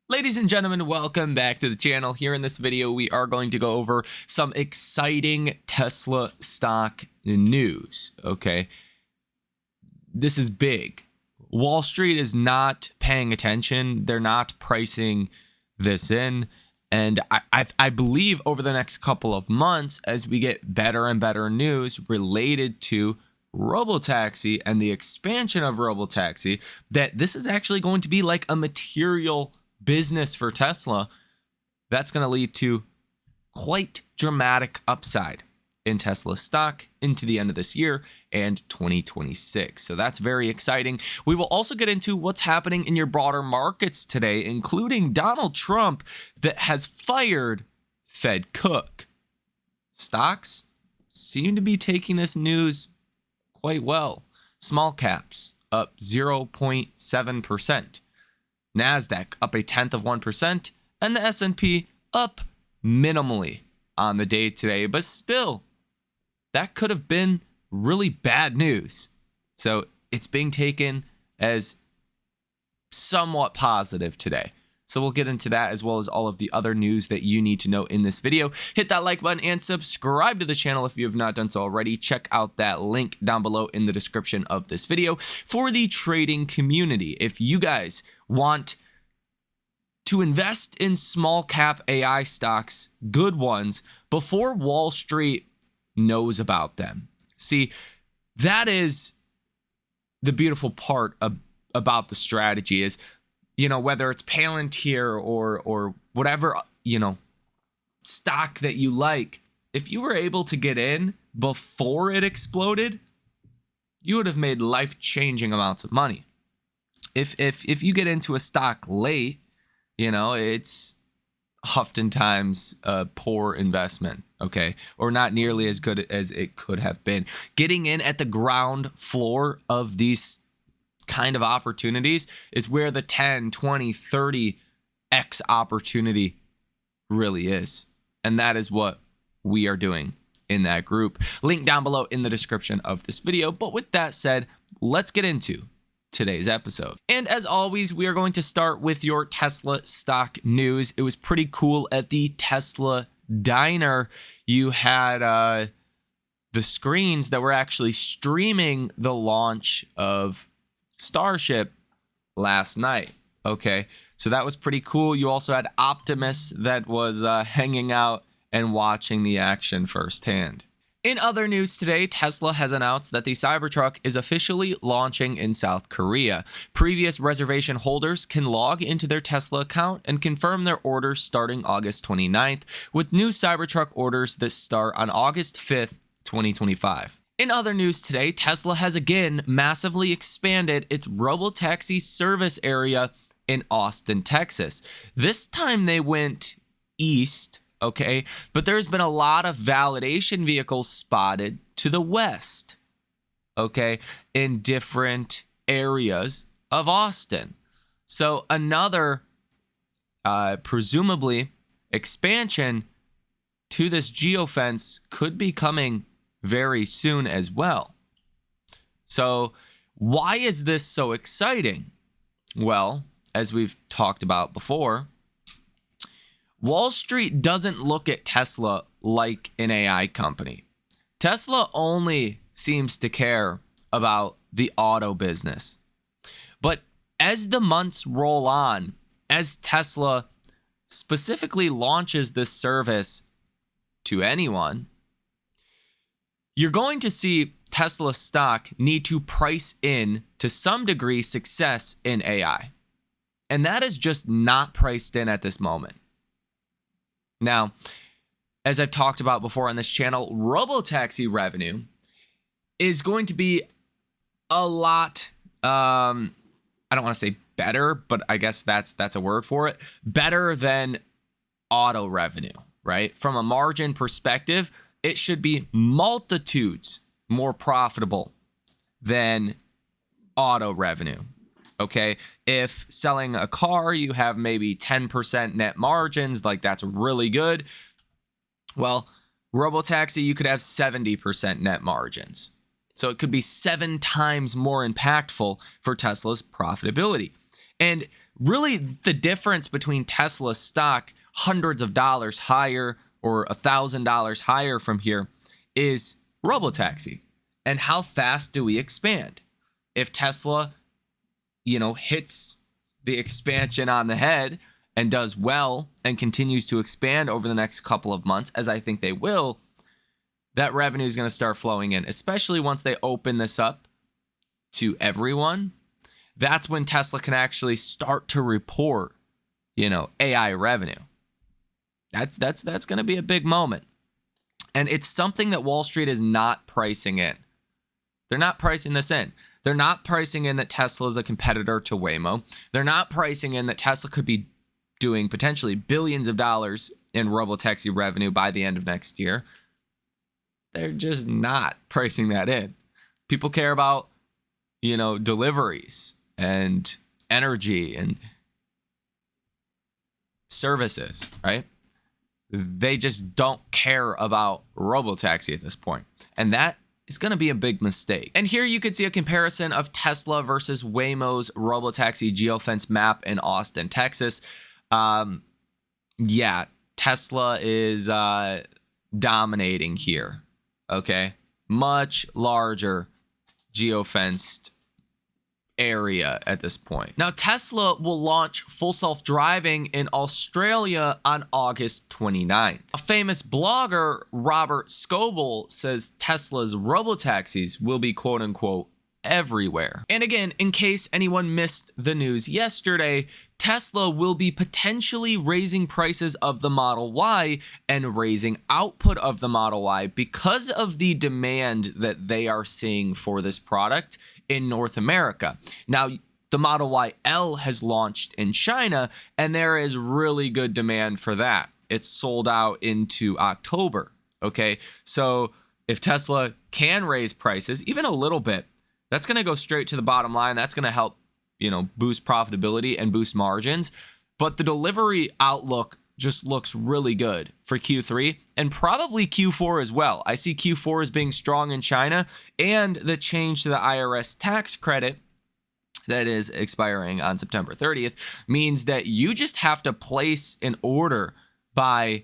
Ladies and gentlemen, welcome back to the channel. Here in this video, we are going to go over some exciting Tesla stock news, okay? This is big. Wall Street is not paying attention. They're not pricing this in. And I believe over the next couple of months, as we get better and better news related to RoboTaxi and the expansion of RoboTaxi, that this is actually going to be like a material business for Tesla. That's going to lead to quite dramatic upside in Tesla stock into the end of this year and 2026. So that's very exciting. We will also get into what's happening in your broader markets today, including Donald Trump that has fired Fed Cook. Stocks seem to be taking this news quite well. Small caps up 0.7%. NASDAQ up 0.1%, and the S&P up minimally on the day today. But still, that could have been really bad news. So it's being taken as somewhat positive today. So we'll get into that as well as all of the other news that you need to know in this video. Hit that like button and subscribe to the channel if you have not done so already. Check out that link down below in the description of this video for the trading community. If you guys want to invest in small cap AI stocks, good ones, before Wall Street knows about them. See, that is the beautiful part about the strategy is, you know, whether it's Palantir or whatever, you know, stock that you like, if you were able to get in before it exploded, you would have made life-changing amounts of money. If you get into a stock late, you know, it's oftentimes a poor investment, okay? Or not nearly as good as it could have been. Getting in at the ground floor of these kind of opportunities is where the 10, 20, 30x opportunity really is. And that is what we are doing in that group. Link down below in the description of this video. But with that said, let's get into today's episode. And as always, we are going to start with your Tesla stock news. It was pretty cool at the Tesla diner. You had the screens that were actually streaming the launch of Starship last night. Okay, so that was pretty cool. You also had Optimus that was hanging out and watching the action firsthand. In other news today, Tesla has announced that the Cybertruck is officially launching in South Korea. Previous reservation holders can log into their Tesla account and confirm their orders starting August 29th, with new Cybertruck orders that start on August 5th, 2025. In other news today, Tesla has again massively expanded its RoboTaxi service area in Austin, Texas. This time they went east, okay, but there's been a lot of validation vehicles spotted to the west, okay, in different areas of Austin. So another, presumably, expansion to this geofence could be coming very soon as well. So why is this so exciting? Well, as we've talked about before, Wall Street doesn't look at Tesla like an AI company. Tesla only seems to care about the auto business. But as the months roll on, as Tesla specifically launches this service to anyone, you're going to see Tesla stock need to price in to some degree success in AI. And that is just not priced in at this moment. Now, as I've talked about before on this channel, RoboTaxi revenue is going to be a lot, I don't want to say better, but I guess that's a word for it, better than auto revenue, right? From a margin perspective, it should be multitudes more profitable than auto revenue, okay? If selling a car, you have maybe 10% net margins, like that's really good. Well, RoboTaxi, you could have 70% net margins. So it could be 7 times more impactful for Tesla's profitability. And really the difference between Tesla stock hundreds of dollars higher or $1,000 higher from here is RoboTaxi. And how fast do we expand? If Tesla, hits the expansion on the head and does well and continues to expand over the next couple of months, as I think they will, that revenue is going to start flowing in, especially once they open this up to everyone. That's when Tesla can actually start to report, AI revenue. That's going to be a big moment. And it's something that Wall Street is not pricing in. They're not pricing this in. They're not pricing in that Tesla is a competitor to Waymo. They're not pricing in that Tesla could be doing potentially billions of dollars in RoboTaxi revenue by the end of next year. They're just not pricing that in. People care about, deliveries and energy and services, right? They just don't care about RoboTaxi at this point. And that is going to be a big mistake. And here you could see a comparison of Tesla versus Waymo's RoboTaxi geofence map in Austin, Texas. Tesla is dominating here. Okay, much larger geofenced area at this point. Now, Tesla will launch full self-driving in Australia on August 29th. A famous blogger, Robert Scoble, says Tesla's robotaxis will be quote-unquote everywhere. And again, in case anyone missed the news yesterday, Tesla will be potentially raising prices of the Model Y and raising output of the Model Y because of the demand that they are seeing for this product in North America. Now, the Model Y L has launched in China, and there is really good demand for that. It's sold out into October, okay? So if Tesla can raise prices, even a little bit, that's going to go straight to the bottom line. That's going to help, boost profitability and boost margins. But the delivery outlook just looks really good for Q3 and probably Q4 as well. I see Q4 as being strong in China, and the change to the IRS tax credit that is expiring on September 30th means that you just have to place an order by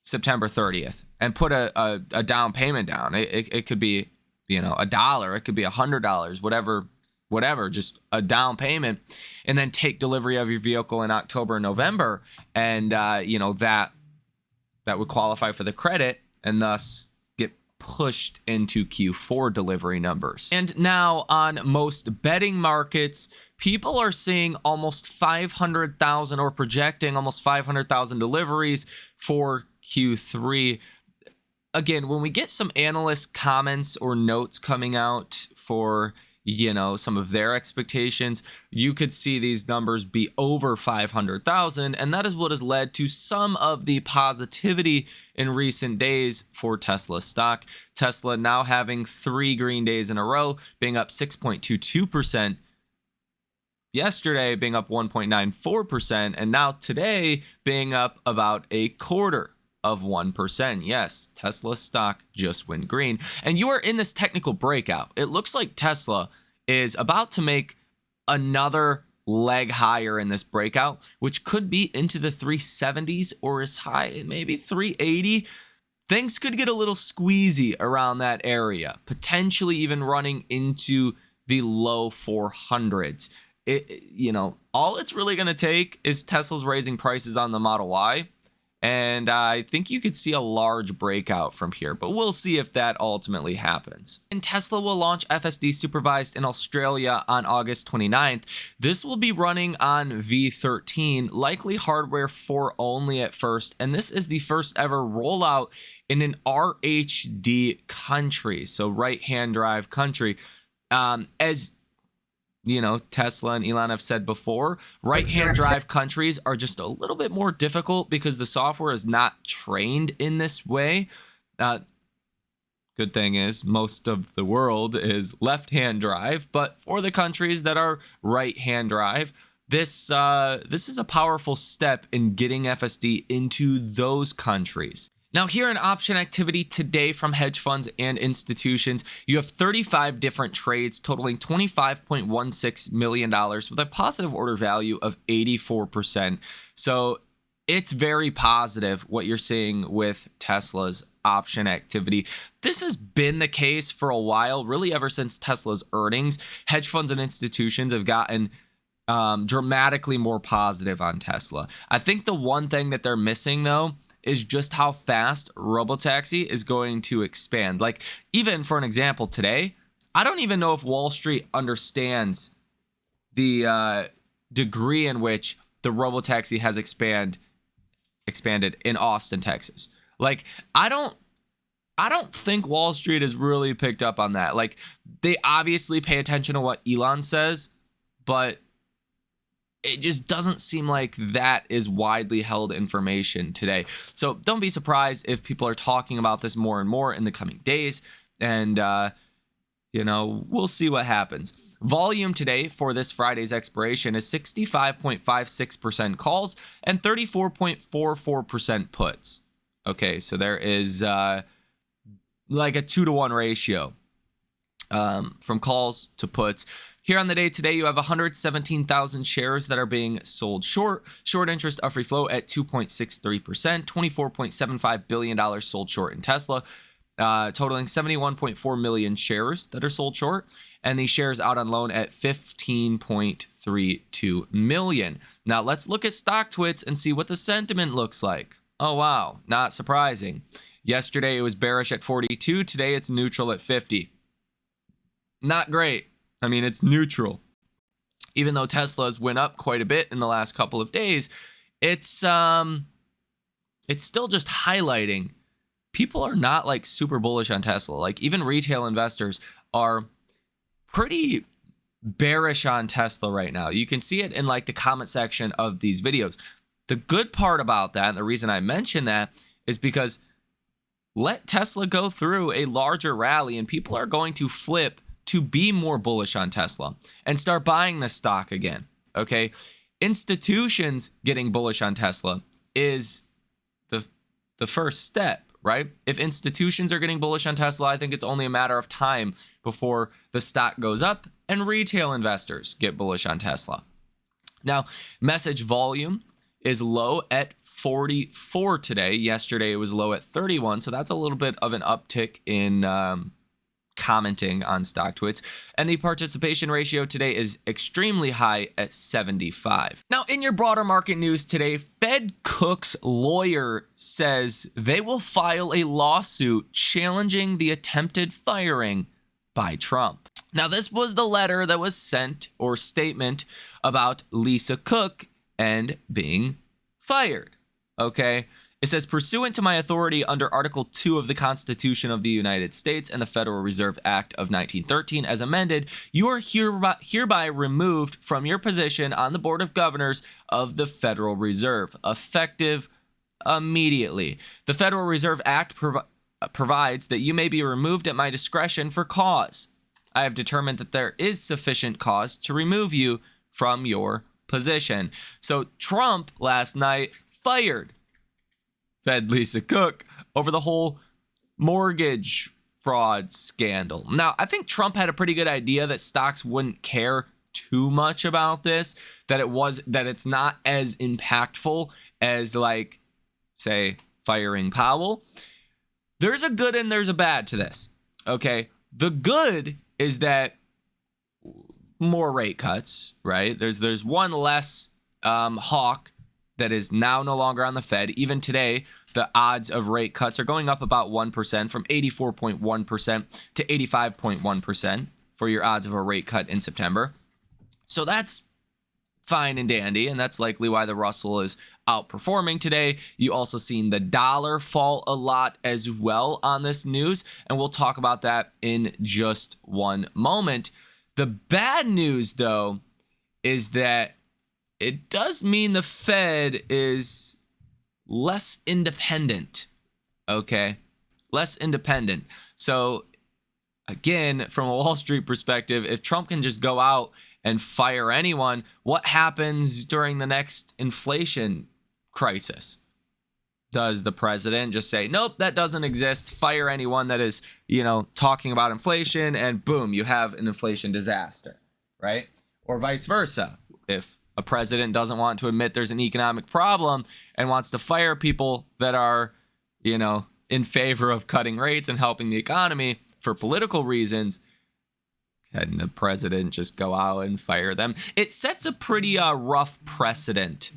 September 30th and put a down payment down. It could be, $1, it could be $100, whatever, just a down payment, and then take delivery of your vehicle in October and November. And, that would qualify for the credit and thus get pushed into Q4 delivery numbers. And now on most betting markets, people are seeing almost 500,000 or projecting almost 500,000 deliveries for Q3. Again, when we get some analyst comments or notes coming out for, some of their expectations, you could see these numbers be over 500,000. And that is what has led to some of the positivity in recent days for Tesla stock. Tesla now having 3 green days in a row, being up 6.22%. Yesterday being up 1.94%. And now today being up about 1/4 of 1%. Yes, Tesla stock just went green. And you are in this technical breakout. It looks like Tesla is about to make another leg higher in this breakout, which could be into the 370s or as high, maybe 380. Things could get a little squeezy around that area, potentially even running into the low 400s. All it's really going to take is Tesla's raising prices on the Model Y. And I think you could see a large breakout from here, but we'll see if that ultimately happens. And Tesla will launch FSD supervised in Australia on August 29th. This will be running on V13, likely hardware 4 only at first. And this is the first ever rollout in an RHD country, so right-hand drive country. As Tesla and Elon have said before, right-hand drive countries are just a little bit more difficult because the software is not trained in this way. Good thing is most of the world is left-hand drive, but for the countries that are right-hand drive, this is a powerful step in getting FSD into those countries. Now, here in option activity today from hedge funds and institutions, you have 35 different trades totaling $25.16 million with a positive order value of 84%. So it's very positive what you're seeing with Tesla's option activity. This has been the case for a while, really ever since Tesla's earnings. Hedge funds and institutions have gotten dramatically more positive on Tesla. I think the one thing that they're missing, though, is just how fast RoboTaxi is going to expand. Like, even for an example today, I don't even know if Wall Street understands the degree in which the RoboTaxi has expanded in Austin, Texas. Like, I don't think Wall Street has really picked up on that. Like, they obviously pay attention to what Elon says, but it just doesn't seem like that is widely held information today. So don't be surprised if people are talking about this more and more in the coming days. And, we'll see what happens. Volume today for this Friday's expiration is 65.56% calls and 34.44% puts. Okay, so there is like a 2-to-1 ratio from calls to puts. Here on the day today, you have 117,000 shares that are being sold short. Short interest of free float at 2.63%, $24.75 billion sold short in Tesla, totaling 71.4 million shares that are sold short. And the shares out on loan at 15.32 million. Now let's look at StockTwits and see what the sentiment looks like. Oh, wow. Not surprising. Yesterday, it was bearish at 42. Today, it's neutral at 50. Not great. I mean, it's neutral. Even though Tesla's went up quite a bit in the last couple of days, it's still just highlighting people are not like super bullish on Tesla. Like, even retail investors are pretty bearish on Tesla right now. You can see it in like the comment section of these videos. The good part about that, and the reason I mention that, is because let Tesla go through a larger rally and people are going to flip to be more bullish on Tesla and start buying the stock again. Okay. Institutions getting bullish on Tesla is the first step, right? If institutions are getting bullish on Tesla, I think it's only a matter of time before the stock goes up and retail investors get bullish on Tesla. Now, message volume is low at 44 today. Yesterday it was low at 31, so that's a little bit of an uptick in commenting on StockTwits. And the participation ratio today is extremely high at 75. Now, in your broader market news today, Fed Cook's lawyer says they will file a lawsuit challenging the attempted firing by Trump. Now, this was the letter that was sent, or statement, about Lisa Cook and being fired. Okay? It says, pursuant to my authority under Article 2 of the Constitution of the United States and the Federal Reserve Act of 1913 as amended, you are hereby removed from your position on the Board of Governors of the Federal Reserve, effective immediately. The Federal Reserve Act provides that you may be removed at my discretion for cause. I have determined that there is sufficient cause to remove you from your position. So Trump last night fired Fed Lisa Cook over the whole mortgage fraud scandal. Now, I think Trump had a pretty good idea that stocks wouldn't care too much about this, that it's not as impactful as, like, say, firing Powell. There's a good and there's a bad to this. Okay, the good is that more rate cuts, right? There's one less hawk that is now no longer on the Fed. Even today, the odds of rate cuts are going up about 1%, from 84.1% to 85.1% for your odds of a rate cut in September. So that's fine and dandy, and that's likely why the Russell is outperforming today. You also seen the dollar fall a lot as well on this news, and we'll talk about that in just one moment. The bad news, though, is that it does mean the Fed is less independent, okay? Less independent. So, again, from a Wall Street perspective, if Trump can just go out and fire anyone, what happens during the next inflation crisis? does the president just say, nope, that doesn't exist, fire anyone that is, talking about inflation, and boom, you have an inflation disaster, right? Or vice versa. If a president doesn't want to admit there's an economic problem and wants to fire people that are, in favor of cutting rates and helping the economy for political reasons, can the president just go out and fire them? It sets a pretty rough precedent,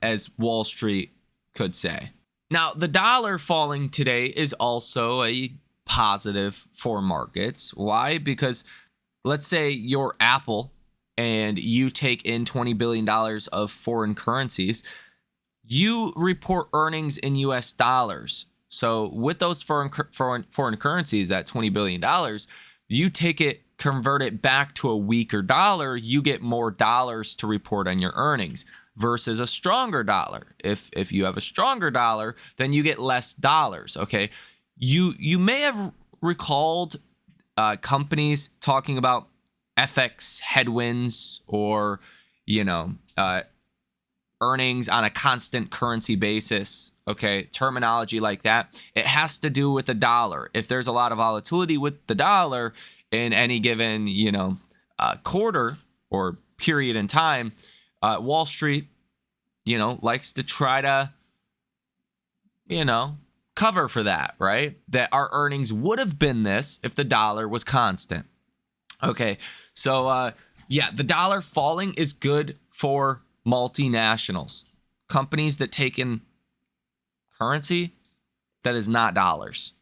as Wall Street could say. Now, the dollar falling today is also a positive for markets. Why? Because let's say you're Apple and you take in $20 billion of foreign currencies. You report earnings in US dollars. So with those foreign currencies, that $20 billion, you take it, convert it back to a weaker dollar, you get more dollars to report on your earnings versus a stronger dollar. If you have a stronger dollar, then you get less dollars, okay? You may have recalled companies talking about FX headwinds or, earnings on a constant currency basis, okay? Terminology like that. It has to do with the dollar. If there's a lot of volatility with the dollar in any given, quarter or period in time, Wall Street, likes to try to, cover for that, right? That our earnings would have been this if the dollar was constant. Okay, so the dollar falling is good for multinationals, companies that take in currency that is not dollars,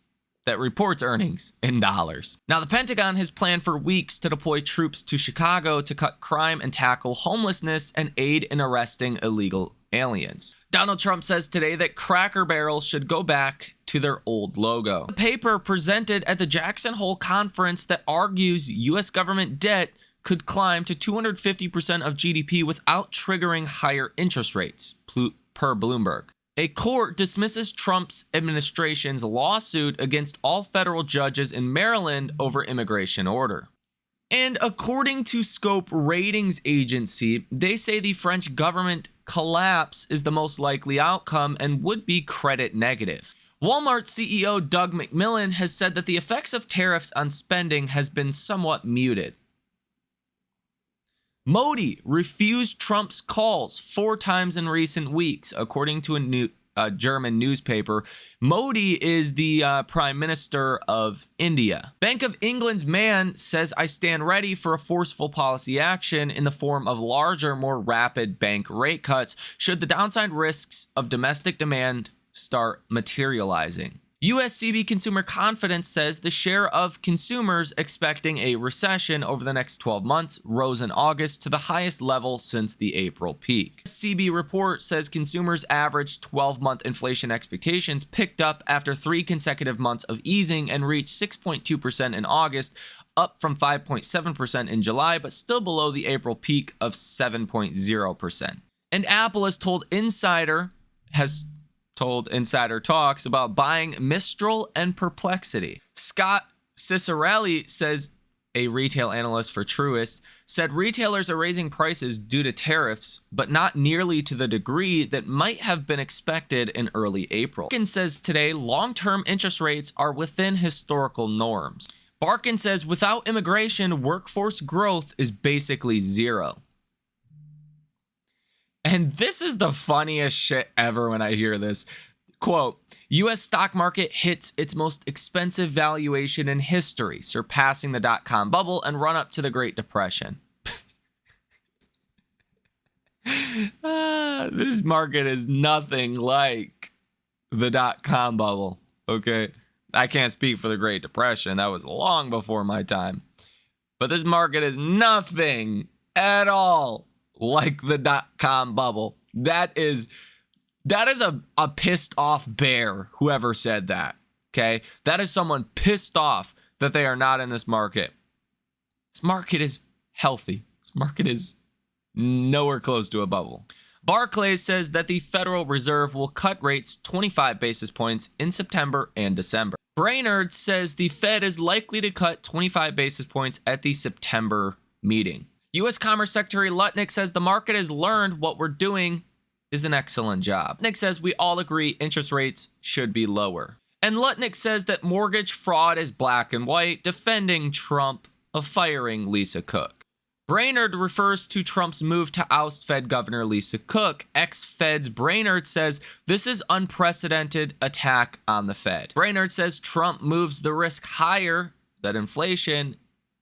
that reports earnings in dollars. Now, the Pentagon has planned for weeks to deploy troops to Chicago to cut crime and tackle homelessness and aid in arresting illegal aliens. Donald Trump says today that Cracker Barrel should go back to their old logo. The paper presented at the Jackson Hole conference that argues U.S. government debt could climb to 250% of GDP without triggering higher interest rates, per Bloomberg. A court dismisses Trump's administration's lawsuit against all federal judges in Maryland over immigration order. And according to Scope Ratings Agency, they say the French government collapse is the most likely outcome and would be credit negative. Walmart CEO Doug McMillon has said that the effects of tariffs on spending has been somewhat muted. Modi refused Trump's calls 4 times in recent weeks, according to a German newspaper. Modi is the Prime Minister of India. Bank of England's man says, I stand ready for a forceful policy action in the form of larger, more rapid bank rate cuts should the downside risks of domestic demand start materializing. USCB Consumer Confidence says the share of consumers expecting a recession over the next 12 months rose in August to the highest level since the April peak. CB report says consumers' average 12-month inflation expectations picked up after 3 consecutive months of easing and reached 6.2% in August, up from 5.7% in July, but still below the April peak of 7.0%. And Apple has told Insider Talks about buying Mistral and Perplexity. Scott Cicerelli says, a retail analyst for Truist, said retailers are raising prices due to tariffs, but not nearly to the degree that might have been expected in early April. Barkin says today long-term interest rates are within historical norms. Barkin says without immigration, workforce growth is basically zero. And this is the funniest shit ever when I hear this. Quote, U.S. stock market hits its most expensive valuation in history, surpassing the dot-com bubble and run up to the Great Depression. This market is nothing like the dot-com bubble, okay? I can't speak for the Great Depression. That was long before my time. But this market is nothing at all like the dot-com bubble. That is a pissed off bear, whoever said that, okay? That is someone pissed off that they are not in this market. This market is healthy. This market is nowhere close to a bubble. Barclays says that the Federal Reserve will cut rates 25 basis points in September and December. Brainerd says the Fed is likely to cut 25 basis points at the September meeting. U.S. Commerce Secretary Lutnick says the market has learned what we're doing is an excellent job. Nick says we all agree interest rates should be lower. And Lutnick says that mortgage fraud is black and white, defending Trump of firing Lisa Cook. Brainerd refers to Trump's move to oust Fed Governor Lisa Cook. Ex-Fed's Brainerd says this is unprecedented attack on the Fed. Brainerd says Trump moves the risk higher than inflation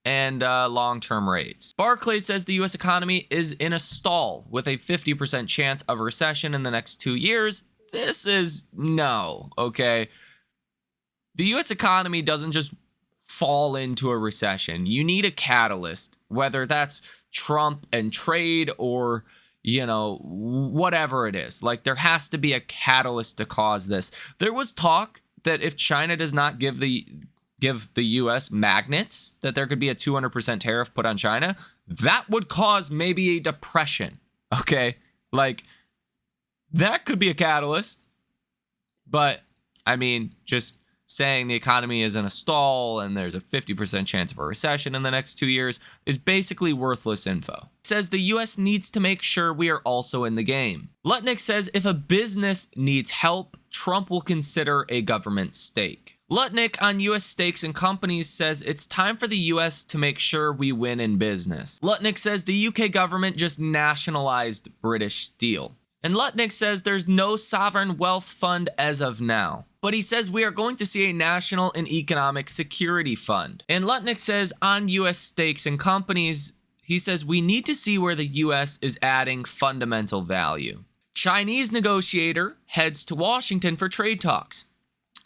and long-term rates. Barclay says the U.S. economy is in a stall with a 50% chance of a recession in the next 2 years. This is no, okay? The U.S. economy doesn't just fall into a recession. You need a catalyst, whether that's Trump and trade or, you know, whatever it is. Like, there has to be a catalyst to cause this. There was talk that if China does not give the U.S. magnets, that there could be a 200% tariff put on China. That would cause maybe a depression, okay? Like, that could be a catalyst. But, I mean, just saying the economy is in a stall and there's a 50% chance of a recession in the next 2 years is basically worthless info. It says the U.S. needs to make sure we are also in the game. Lutnick says if a business needs help, Trump will consider a government stake. Lutnick on U.S. stakes and companies says it's time for the U.S. to make sure we win in business. Lutnick says the UK government just nationalized British steel. And Lutnick says there's no sovereign wealth fund as of now. But he says we are going to see a national and economic security fund. And Lutnick says on U.S. stakes and companies, he says we need to see where the U.S. is adding fundamental value. Chinese negotiator heads to Washington for trade talks.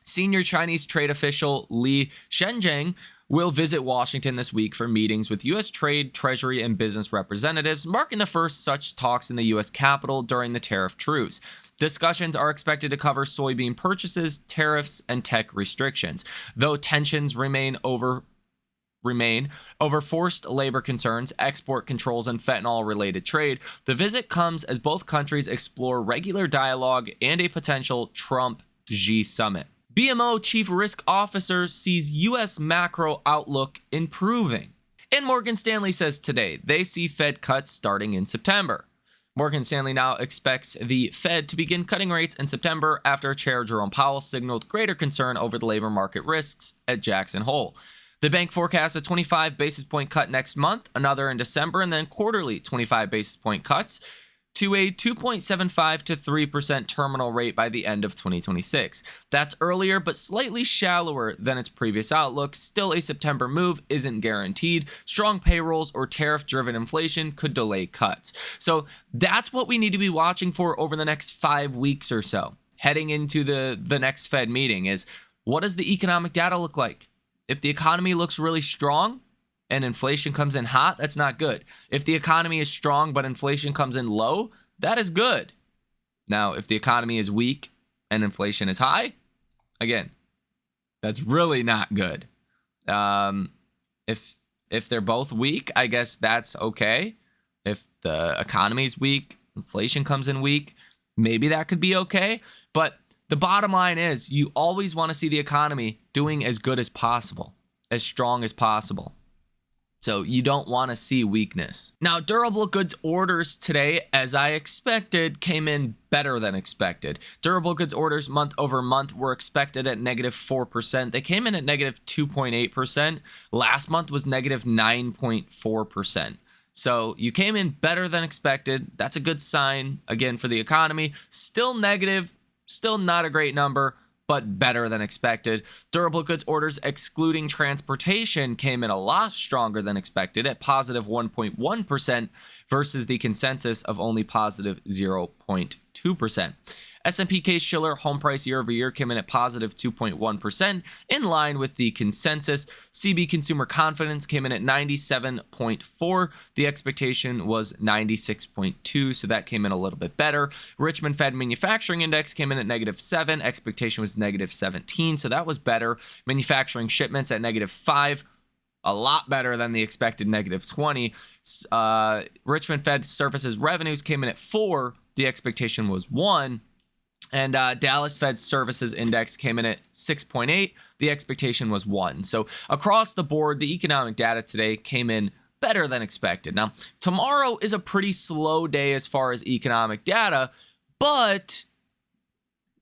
Senior Chinese trade official Li Shenzheng will visit Washington this week for meetings with U.S. trade, treasury, and business representatives, marking the first such talks in the U.S. Capitol during the tariff truce. Discussions are expected to cover soybean purchases, tariffs, and tech restrictions, though tensions remain over forced labor concerns, export controls, and fentanyl-related trade. The visit comes as both countries explore regular dialogue and a potential Trump-Xi summit. BMO Chief Risk Officer sees U.S. macro outlook improving. And Morgan Stanley says today they see Fed cuts starting in September. Morgan Stanley now expects the Fed to begin cutting rates in September after Chair Jerome Powell signaled greater concern over the labor market risks at Jackson Hole. The bank forecasts a 25 basis point cut next month, another in December, and then quarterly 25 basis point cuts to a 2.75 to 3% terminal rate by the end of 2026. That's earlier but slightly shallower than its previous outlook. Still, a September move isn't guaranteed. Strong payrolls or tariff-driven inflation could delay cuts. So that's what we need to be watching for over the next 5 weeks or so. Heading into the next Fed meeting is, what does the economic data look like? If the economy looks really strong, and inflation comes in hot, that's not good. If the economy is strong but inflation comes in low, that is good. Now, if the economy is weak and inflation is high, again, that's really not good. If they're both weak, I guess that's okay. If the economy is weak, inflation comes in weak, maybe that could be okay. But the bottom line is you always want to see the economy doing as good as possible, as strong as possible. So you don't want to see weakness. Now, durable goods orders today, as I expected, came in better than expected. Durable goods orders month over month were expected at -4%. They came in at -2.8%. Last month was -9.4%. So you came in better than expected. That's a good sign, again, for the economy. Still negative, still not a great number, but better than expected. Durable goods orders excluding transportation came in a lot stronger than expected at positive 1.1% versus the consensus of only positive 0.2%. S&P Case-Shiller home price year over year came in at positive 2.1%, in line with the consensus. CB consumer confidence came in at 97.4. The expectation was 96.2, so that came in a little bit better. Richmond Fed manufacturing index came in at -7. Expectation was -17, so that was better. Manufacturing shipments at -5. A lot better than the expected -20. Richmond Fed services revenues came in at 4. The expectation was 1. And Dallas Fed Services Index came in at 6.8. The expectation was 1. So across the board, the economic data today came in better than expected. Now, tomorrow is a pretty slow day as far as economic data, But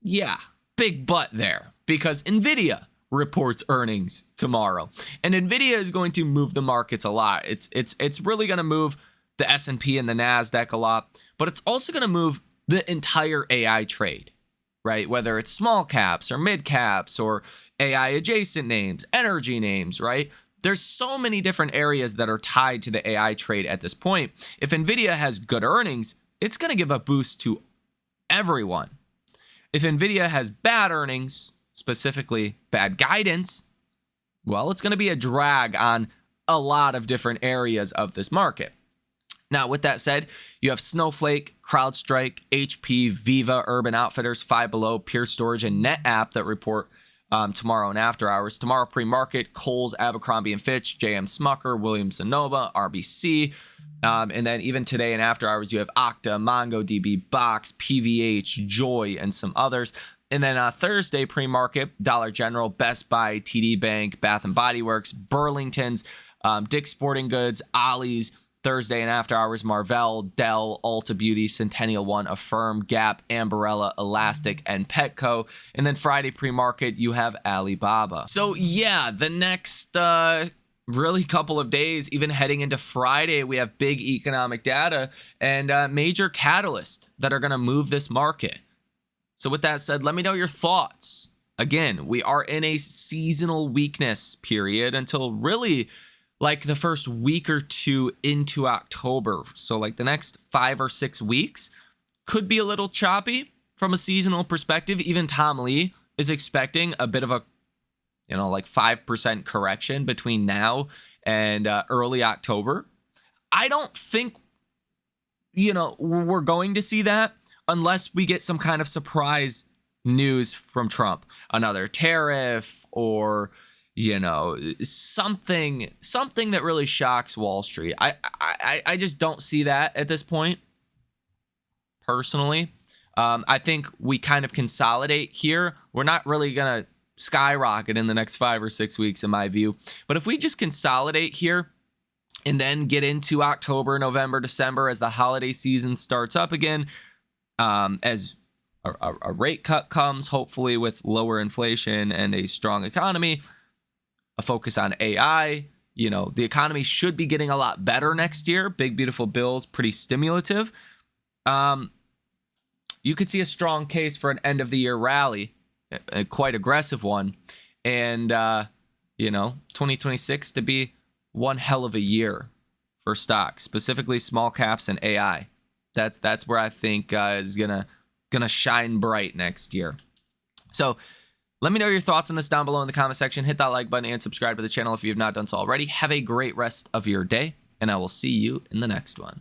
yeah, big but there, because Nvidia reports earnings tomorrow, and Nvidia is going to move the markets a lot. It's really going to move the S&P and the Nasdaq a lot, but it's also going to move the entire AI trade, right? Whether it's small caps or mid caps or AI adjacent names, energy names, right? There's so many different areas that are tied to the AI trade at this point. If Nvidia has good earnings, it's going to give a boost to everyone. If Nvidia has bad earnings, specifically bad guidance, well, it's going to be a drag on a lot of different areas of this market. Now, with that said, you have Snowflake, CrowdStrike, HP, Viva, Urban Outfitters, Five Below, Pure Storage, and NetApp that report tomorrow and after hours. Tomorrow pre-market, Kohl's, Abercrombie & Fitch, JM Smucker, Williams-Sonoma, RBC. And then even today and after hours, you have Okta, MongoDB, Box, PVH, Joy, and some others. And then Thursday pre-market, Dollar General, Best Buy, TD Bank, Bath & Body Works, Burlington's, Dick's Sporting Goods, Ollie's. Thursday and after hours, Marvell, Dell, Ulta Beauty, Centennial One, Affirm, Gap, Ambarella, Elastic, and Petco. And then Friday pre-market, you have Alibaba. So yeah, the next really couple of days, even heading into Friday, we have big economic data and major catalysts that are going to move this market. So with that said, let me know your thoughts. Again, we are in a seasonal weakness period until really like the first week or two into October. So like the next 5 or 6 weeks could be a little choppy from a seasonal perspective. Even Tom Lee is expecting a bit of a, like 5% correction between now and early October. I don't think, we're going to see that unless we get some kind of surprise news from Trump, another tariff or something that really shocks Wall Street. I just don't see that at this point, personally. I think we kind of consolidate here. We're not really going to skyrocket in the next 5 or 6 weeks, in my view. But if we just consolidate here and then get into October, November, December as the holiday season starts up again, as a rate cut comes, hopefully with lower inflation and a strong economy, a focus on AI, the economy should be getting a lot better next year. Big, beautiful bills, pretty stimulative. You could see a strong case for an end of the year rally, a quite aggressive one. And, 2026 to be one hell of a year for stocks, specifically small caps and AI. That's where I think is gonna shine bright next year. So let me know your thoughts on this down below in the comment section. Hit that like button and subscribe to the channel if you have not done so already. Have a great rest of your day, and I will see you in the next one.